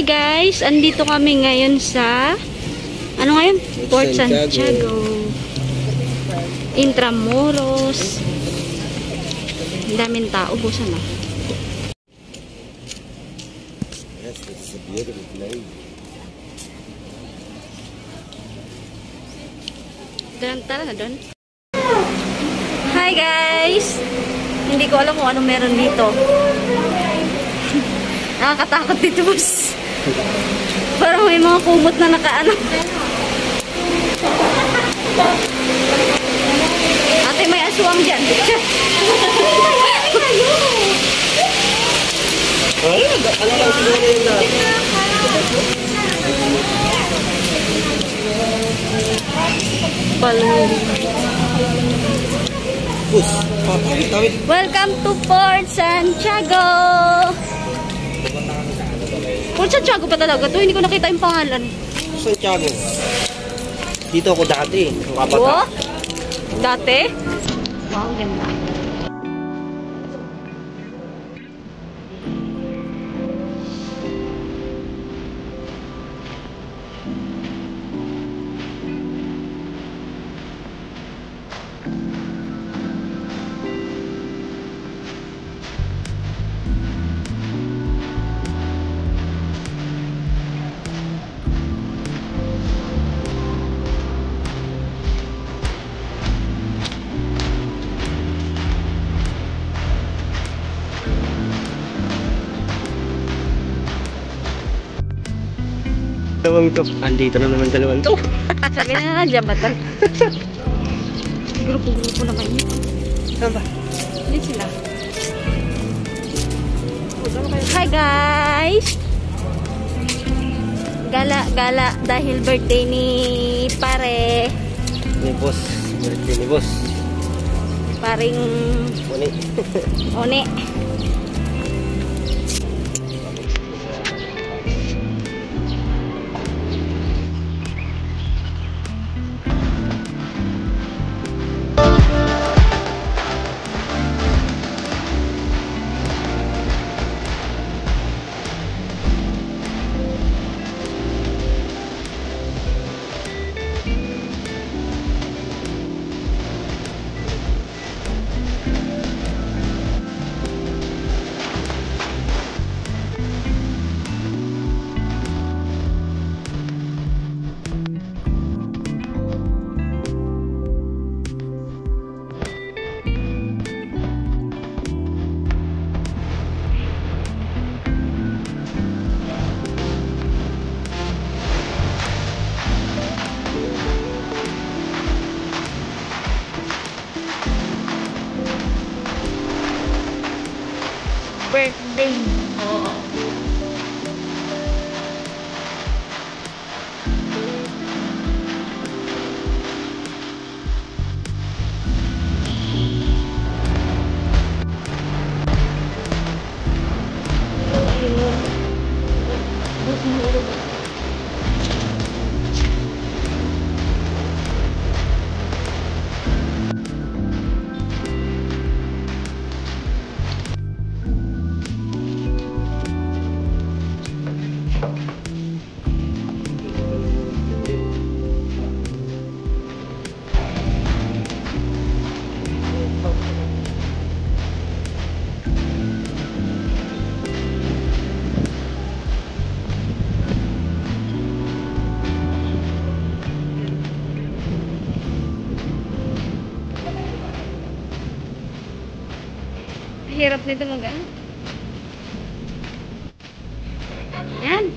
guys, andito kami ngayon sa ano ngayon? Port Santiago. Intramuros. Ang daming tao, busan na. Yes, this is a beautiful place. Tara na doon. Hi guys! Hindi ko alam kung anong meron dito. Nakakatakot dito, boss. Parang may mga kumot na nakaano. Ate, may aswang dyan. Ano lang siguro yung lahat? Balong. Pus, tawid. Welcome to Port Santiago! Port Santiago pa talaga to. Hindi ko nakita yung pangalan. Santiago. Dito ako dati. Oh? Dati? Wow, ganda. Dalawang to. Andito na naman dalawang to. Sabi na dyan ba ito? Grupo-grupo naman yun. Saan ba? Hindi sila. Hi guys! Gala dahil birthday ni pare. Ni boss. Birthday ni boss. Paring Oni. Oni. Birthday. Oo. Hirap nito mag-ano. Yan.